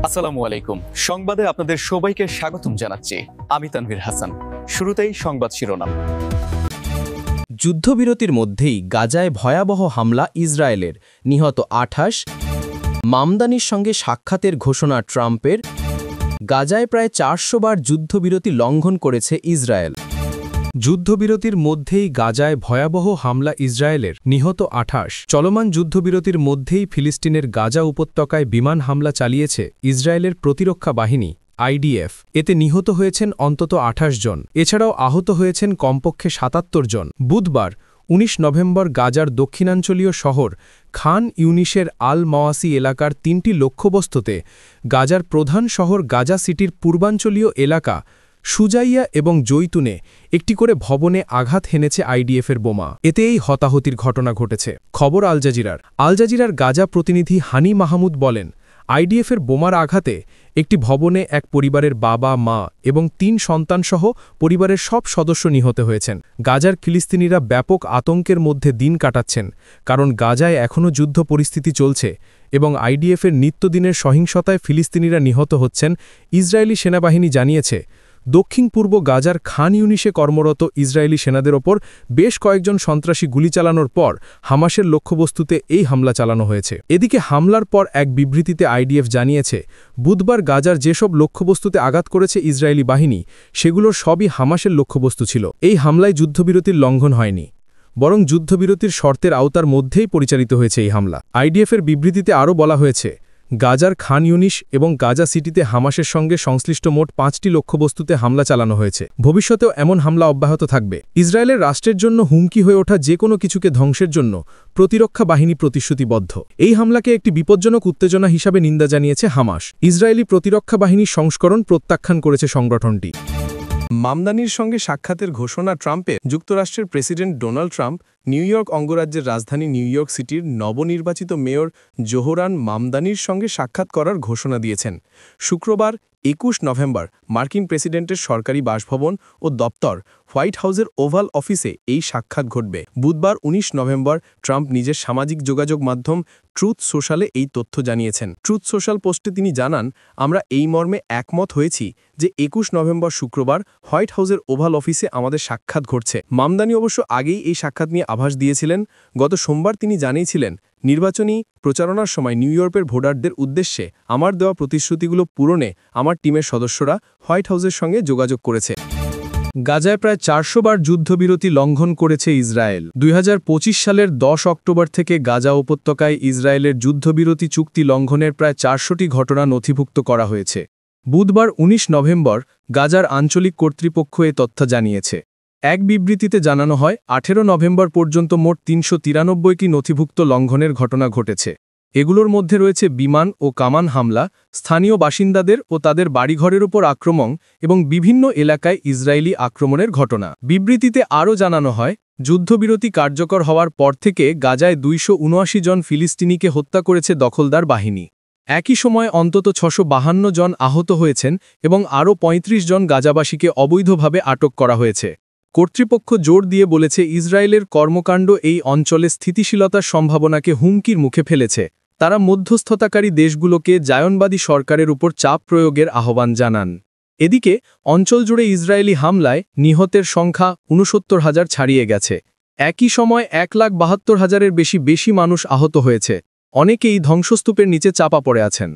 আসসালামু আলাইকুম। সংবাদে আপনাদের সবাইকে স্বাগতম জানাচ্ছি। আমি তানভীর হাসান। শুরুতেই সংবাদ শিরোনাম। যুদ্ধবিরতির মধ্যেই গাজায় ভয়াবহ হামলা ইসরায়েলের, নিহত ২৮। মামদানির সঙ্গে সাক্ষাতের ঘোষণা ট্রাম্পের। গাজায় প্রায় ৪০০ বার যুদ্ধবিরতি লঙ্ঘন করেছে ইসরায়েল। যুদ্ধবিরতির মধ্যেই গাজায় ভয়াবহ হামলা ইসরায়েলের, নিহত ২৮। চলমান যুদ্ধবিরতির মধ্যেই ফিলিস্তিনের গাজা উপত্যকায় বিমান হামলা চালিয়েছে ইসরায়েলের প্রতিরক্ষা বাহিনী আইডিএফ। এতে নিহত হয়েছেন অন্তত ২৮ জন। এছাড়াও আহত হয়েছেন কমপক্ষে ৭৭ জন। বুধবার ১৯ নভেম্বর গাজার দক্ষিণাঞ্চলীয় শহর খান ইউনিসের আল মাওয়াসি এলাকার ৩টি লক্ষ্যবস্তুতে গাজার প্রধান শহর গাজা সিটির পূর্বাঞ্চলীয় এলাকা সুজাইয়া এবং জৈতুনে একটি করে ভবনে আঘাত হেনেছে আইডিএফের বোমা। এতে এই হতাহতির ঘটনা ঘটেছে। খবর আল জাজিরার গাজা প্রতিনিধি হানি মাহমুদ বলেন, আইডিএফের বোমার আঘাতে একটি ভবনে এক পরিবারের বাবা, মা এবং ৩ সন্তানসহ পরিবারের সব সদস্য নিহত হয়েছেন। গাজার ফিলিস্তিনিরা ব্যাপক আতঙ্কের মধ্যে দিন কাটাচ্ছেন, কারণ গাজায় এখনও যুদ্ধ পরিস্থিতি চলছে এবং আইডিএফের নিত্যদিনের সহিংসতায় ফিলিস্তিনিরা নিহত হচ্ছেন। ইসরায়েলি সেনাবাহিনী জানিয়েছে, দক্ষিণ পূর্ব গাজার খান ইউনিসে কর্মরত ইসরায়েলি সেনাদের ওপর বেশ কয়েকজন সন্ত্রাসী গুলি চালানোর পর হামাসের লক্ষ্যবস্তুতে এই হামলা চালানো হয়েছে। এদিকে হামলার পর এক বিবৃতিতে আইডিএফ জানিয়েছে, বুধবার গাজার যেসব লক্ষ্যবস্তুতে আঘাত করেছে ইসরায়েলি বাহিনী, সেগুলোর সবই হামাসের লক্ষ্যবস্তু ছিল। এই হামলায় যুদ্ধবিরতির লঙ্ঘন হয়নি, বরং যুদ্ধবিরতির শর্তের আওতার মধ্যেই পরিচালিত হয়েছে এই হামলা। আইডিএফের বিবৃতিতে আরও বলা হয়েছে, গাজার খান ইউনিস এবং গাজা সিটিতে হামাসের সঙ্গে সংশ্লিষ্ট মোট ৫টি লক্ষ্যবস্তুতে হামলা চালানো হয়েছে। ভবিষ্যতেও এমন হামলা অব্যাহত থাকবে। ইসরায়েলের রাষ্ট্রের জন্য হুমকি হয়ে ওঠা যে কোনো কিছুকে ধ্বংসের জন্য প্রতিরক্ষা বাহিনী প্রতিশ্রুতিবদ্ধ। এই হামলাকে একটি বিপজ্জনক উত্তেজনা হিসাবে নিন্দা জানিয়েছে হামাস। ইসরায়েলি প্রতিরক্ষা বাহিনীর সংস্করণ প্রত্যাখ্যান করেছে সংগঠনটি। মামদানির সঙ্গে সাক্ষাতের ঘোষণা ট্রাম্পের। যুক্তরাষ্ট্রের president Donald Trump new York অঙ্গরাজ্যের রাজধানী নিউ ইয়র্ক সিটির নবনির্বাচিত মেয়র জোহরান মামদানির সঙ্গে সাক্ষাৎ করার ঘোষণা দিয়েছেন। শুক্রবার ২১ নভেম্বর মার্কিন প্রেসিডেন্টের সরকারি বাসভবন ও দপ্তর হোয়াইট হাউসের ওভাল অফিসে এই সাক্ষাৎ ঘটবে। বুধবার ১৯ নভেম্বর ট্রাম্প নিজের সামাজিক যোগাযোগ মাধ্যম ট্রুথ সোশ্যালে এই তথ্য জানিয়েছেন। ট্রুথ সোশ্যাল পোস্টে তিনি জানান, আমরা এই মর্মে একমত হয়েছি যে ২১ নভেম্বর শুক্রবার হোয়াইট হাউসের ওভাল অফিসে আমাদের সাক্ষাৎ ঘটছে। মামদানি অবশ্য আগেই এই সাক্ষাৎ নিয়ে আভাস দিয়েছিলেন। গত সোমবার তিনি জানিয়েছিলেন, নির্বাচনী প্রচারণার সময় নিউ ইয়র্কের ভোটারদের উদ্দেশ্যে আমার দেওয়া প্রতিশ্রুতিগুলো পূরণে আমার টিমের সদস্যরা হোয়াইট হাউসের সঙ্গে যোগাযোগ করেছে। গাজায় প্রায় ৪০০ বার যুদ্ধবিরতি লঙ্ঘন করেছে ইসরায়েল। ২০২৫ সালের ১০ অক্টোবর থেকে গাজা উপত্যকায় ইসরায়েলের যুদ্ধবিরতি চুক্তি লঙ্ঘনের প্রায় ৪০০টি ঘটনা নথিভুক্ত করা হয়েছে। বুধবার ১৯ নভেম্বর গাজার আঞ্চলিক কর্তৃপক্ষ এ তথ্য জানিয়েছে। এক বিবৃতিতে জানানো হয়, ১৮ নভেম্বর পর্যন্ত মোট ৩৯৩টি নথিভুক্ত লঙ্ঘনের ঘটনা ঘটেছে। এগুলোর মধ্যে রয়েছে বিমান ও কামান হামলা, স্থানীয় বাসিন্দাদের ও তাদের বাড়িঘরের উপর আক্রমণ এবং বিভিন্ন এলাকায় ইসরায়েলি আক্রমণের ঘটনা। বিবৃতিতে আরও জানানো হয়, যুদ্ধবিরতি কার্যকর হওয়ার পর থেকে গাজায় ২৭৯ জন ফিলিস্তিনিকে হত্যা করেছে দখলদার বাহিনী। একই সময় অন্তত ৬৫২ জন আহত হয়েছেন এবং আরও ৩৫ জন গাজাবাসীকে অবৈধভাবে আটক করা হয়েছে। কর্তৃপক্ষ জোর দিয়ে বলেছে, ইসরায়েলের কর্মকাণ্ড এই অঞ্চলে স্থিতিশীলতার সম্ভাবনাকে হুমকির মুখে ফেলেছে। তারা মধ্যস্থতাকারী দেশগুলোকে জায়নবাদী সরকারের উপর চাপ প্রয়োগের আহ্বান জানান। এদিকে অঞ্চল জুড়ে ইসরায়েলি হামলায় নিহতের সংখ্যা ৬৯,০০০ ছাড়িয়ে গেছে। একই সময় ১,৭২,০০০-এর বেশি মানুষ আহত হয়েছে। অনেকেই ধ্বংসস্তূপের নিচে চাপা পড়ে আছেন।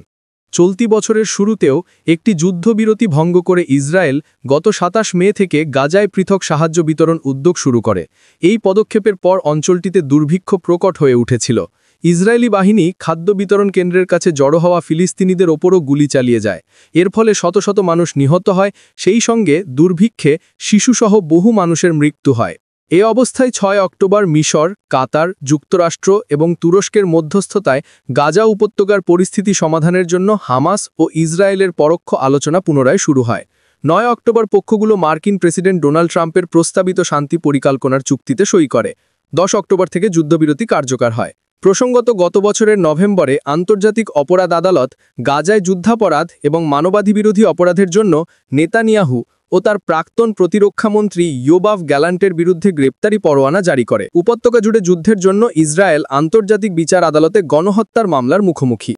চলতি বছরের শুরুতেও একটি যুদ্ধবিরতি ভঙ্গ করে ইসরায়েল গত ২৭ মে থেকে গাজায় পৃথক সাহায্য বিতরণ উদ্যোগ শুরু করে। এই পদক্ষেপের পর অঞ্চলটিতে দুর্ভিক্ষ প্রকট হয়ে উঠেছিল। ইসরায়েলি বাহিনী খাদ্য বিতরণ কেন্দ্রের কাছে জড়ো হওয়া ফিলিস্তিনিদের ওপরও গুলি চালিয়ে যায়। এর ফলে শত শত মানুষ নিহত হয়, সেই সঙ্গে দুর্ভিক্ষে শিশুসহ বহু মানুষের মৃত্যু হয়। এ অবস্থায় ৬ অক্টোবর মিশর, কাতার, যুক্তরাষ্ট্র এবং তুরস্কের মধ্যস্থতায় গাজা উপত্যকার পরিস্থিতি সমাধানের জন্য হামাস ও ইসরায়েলের পরোক্ষ আলোচনা পুনরায় শুরু হয়। ৯ অক্টোবর পক্ষগুলো মার্কিন প্রেসিডেন্ট ডোনাল্ড ট্রাম্পের প্রস্তাবিত শান্তি পরিকল্পনার চুক্তিতে সই করে। ১০ অক্টোবর থেকে যুদ্ধবিরতি কার্যকর হয়। প্রসঙ্গত, গত বছরের নভেম্বরে আন্তর্জাতিক অপরাধ আদালত গাজায় যুদ্ধাপরাধ এবং মানবাধিবিরোধী অপরাধের জন্য নেতানিয়াহু ও তার প্রাক্তন প্রতিরক্ষামন্ত্রী ইয়োবাভ গ্যালান্টের বিরুদ্ধে গ্রেপ্তারি পরোয়ানা জারি করে। উপত্যকা জুড়ে যুদ্ধের জন্য ইসরায়েল আন্তর্জাতিক বিচার আদালতে গণহত্যার মামলার মুখোমুখি।